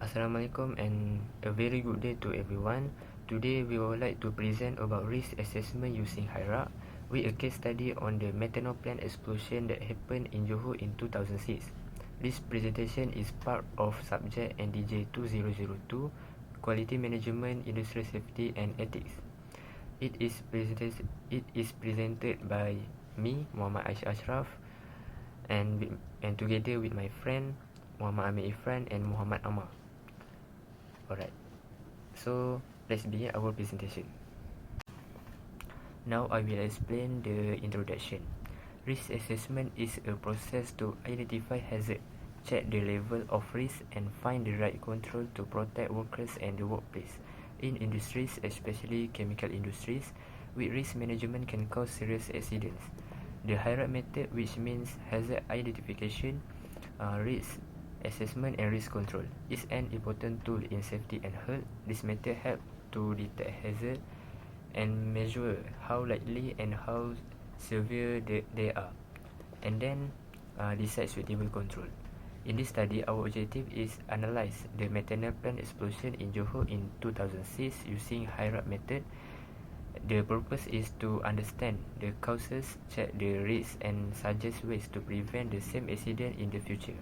Assalamualaikum and a very good day to everyone. Today we would like to present about risk assessment using HIRA with a case study on the methanol plant explosion that happened in Johor in 2006. This presentation is part of subject NDJ20002 Quality Management, Industrial Safety and Ethics. It is presented by me, Muhammad Aisyah Ashraf, and together with my friend Muhammad Amir Ifran and Muhammad Amar. Alright, so let's begin our presentation. Now I will explain the introduction. Risk assessment is a process to identify hazard, check the level of risk and find the right control to protect workers and the workplace. In industries, especially chemical industries, with risk management can cause serious accidents. The HIRA method, which means hazard identification, risk assessment and risk control, is an important tool in safety and health. This method helps to detect hazard and measure how likely and how severe they are, and then decide suitable control. In this study, our objective is analyze the methanol plant explosion in Johor in 2006 using HIRA method. The purpose is to understand the causes, check the risks and suggest ways to prevent the same accident in the future.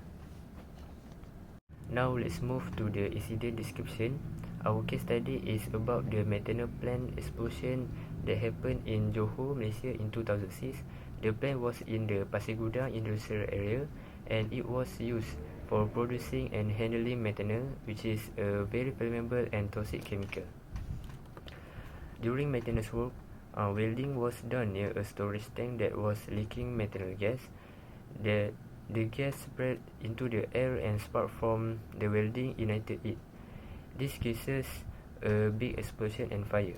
Now let's move to the incident description. Our case study is about the methanol plant explosion that happened in Johor, Malaysia in 2006. The plant was in the Pasir Gudang industrial area and it was used for producing and handling methanol, which is a very flammable and toxic chemical. During maintenance work, welding was done near a storage tank that was leaking methanol gas. The gas spread into the air and spark from the welding ignited it. This causes a big explosion and fire.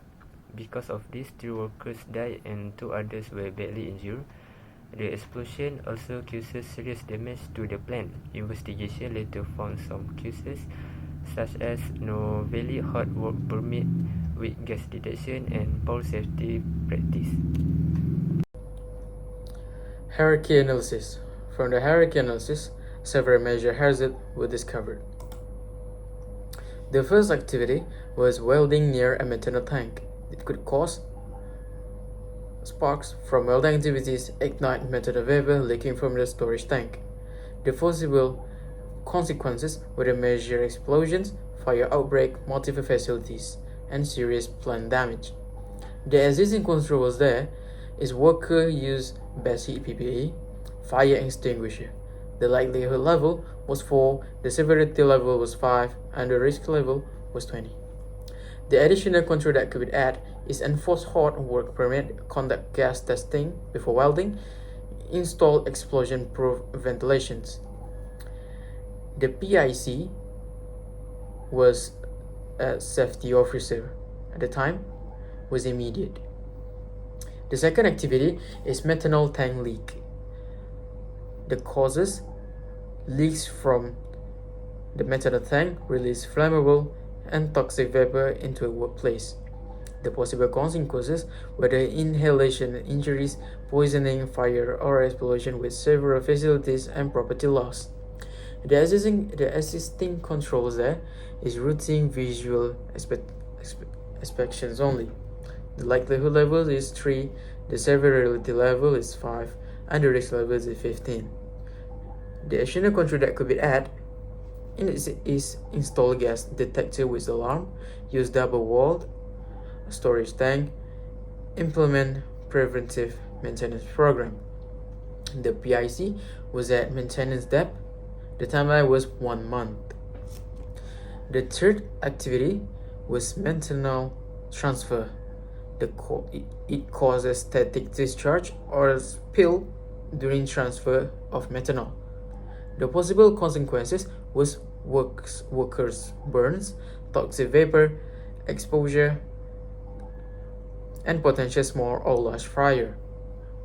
Because of this, 3 workers died and 2 others were badly injured. The explosion also causes serious damage to the plant. Investigation later found some causes such as no valid hot work permit, weak gas detection and poor safety practice. Hierarchy analysis. From the hierarchy analysis, several major hazards were discovered. The first activity was welding near a methanol tank. It could cause sparks from welding activities, ignite methanol vapor leaking from the storage tank. The possible consequences were the major explosions, fire outbreak, multiple facilities, and serious plant damage. The existing control was there is worker use basic PPE, fire extinguisher. The likelihood level was 4, the severity level was 5, and the risk level was 20. The additional control that could be added is enforce hot work permit, conduct gas testing before welding, install explosion-proof ventilations. The PIC was a safety officer at the time was immediate. The second activity is methanol tank leak. The causes leaks from the methanol tank release flammable and toxic vapor into a workplace. The possible consequences were the inhalation injuries, poisoning, fire, or explosion with several facilities and property loss. The existing controls there is routine visual inspections only. The likelihood level is 3, the severity level is 5, and the risk level is 15. The additional control that could be added is install gas detector with alarm, use double-walled storage tank, implement preventive maintenance program. The PIC was at maintenance depth. The timeline was 1 month. The third activity was methanol transfer. It causes static discharge or spill during transfer of methanol. The possible consequences was workers' burns, toxic vapor, exposure, and potential small or large fire.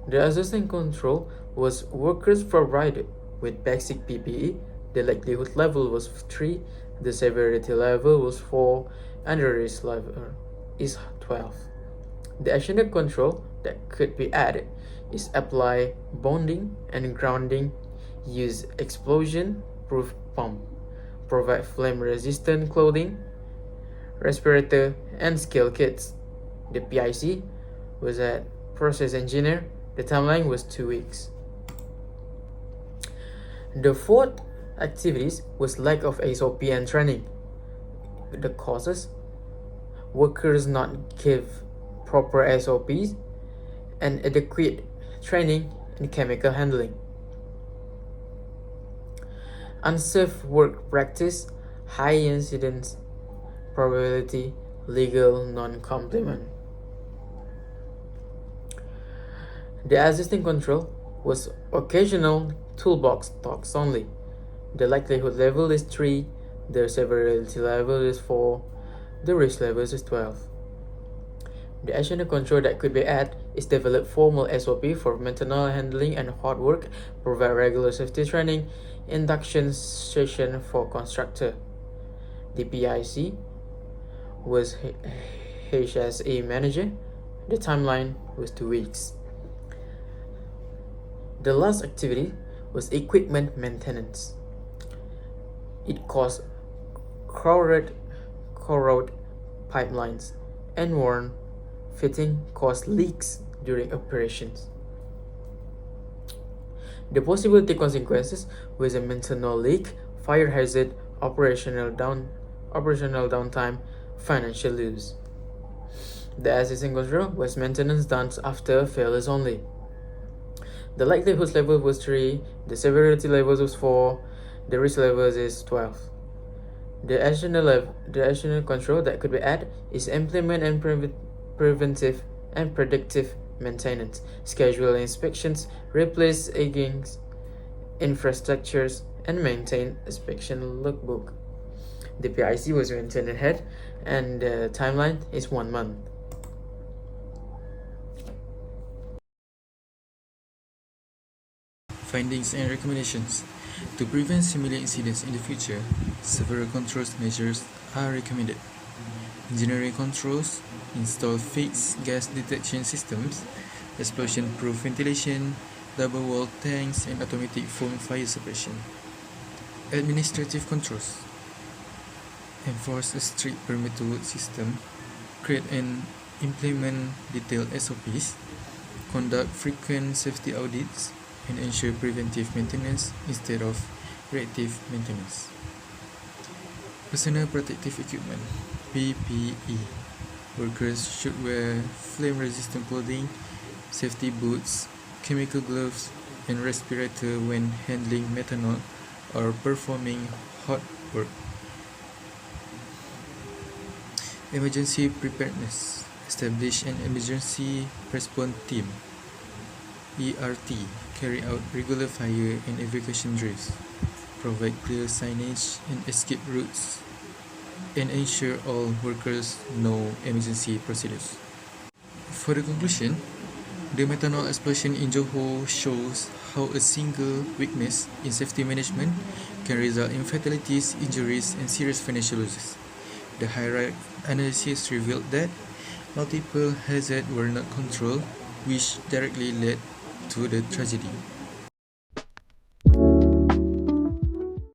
The existing control was workers provided with basic PPE. The likelihood level was 3, the severity level was 4, and the risk level is 12. The additional control that could be added is apply bonding and grounding, use explosion-proof pump, provide flame-resistant clothing, respirator, and skill kits. The PIC was at process engineer. The timeline was 2 weeks. The fourth activities was lack of SOP and training. The causes: workers not give proper SOPs and adequate training in chemical handling. Unsafe work practice, high incidence probability, legal non-complement. The existing control was occasional toolbox talks only. The likelihood level is 3, the severity level is 4, the risk level is 12. The additional control that could be added is develop formal SOP for methanol handling and hot work, provide regular safety training, induction session for constructor. The PIC was HSA manager. The timeline was 2 weeks. The last activity was equipment maintenance. It caused corroded pipelines and worn fitting caused leaks during operations. The possibility consequences was a methanol leak, fire hazard, operational downtime, financial loss. The existing control was maintenance done after failures only. The likelihood level was 3, the severity level was 4, the risk level is 12. The additional control that could be added is implement and preventive and predictive maintenance, schedule inspections, replace aging infrastructures, and maintain inspection logbook. The PIC was maintained ahead, and the timeline is 1 month. Findings and recommendations. To prevent similar incidents in the future, several control measures are recommended. Engineering controls: install fixed gas detection systems, explosion-proof ventilation, double-wall tanks, and automatic foam fire suppression. Administrative controls: enforce a strict permit-to-work system, create and implement detailed SOPs, conduct frequent safety audits, and ensure preventive maintenance instead of reactive maintenance. Personal protective equipment (PPE). Workers should wear flame-resistant clothing, safety boots, chemical gloves, and respirator when handling methanol or performing hot work. Emergency preparedness. Establish an emergency response team (ERT). Carry out regular fire and evacuation drills. Provide clear signage and escape routes, and ensure all workers know emergency procedures. For the conclusion, the methanol explosion in Johor shows how a single weakness in safety management can result in fatalities, injuries, and serious financial losses. The high-risk analysis revealed that multiple hazards were not controlled, which directly led to the tragedy.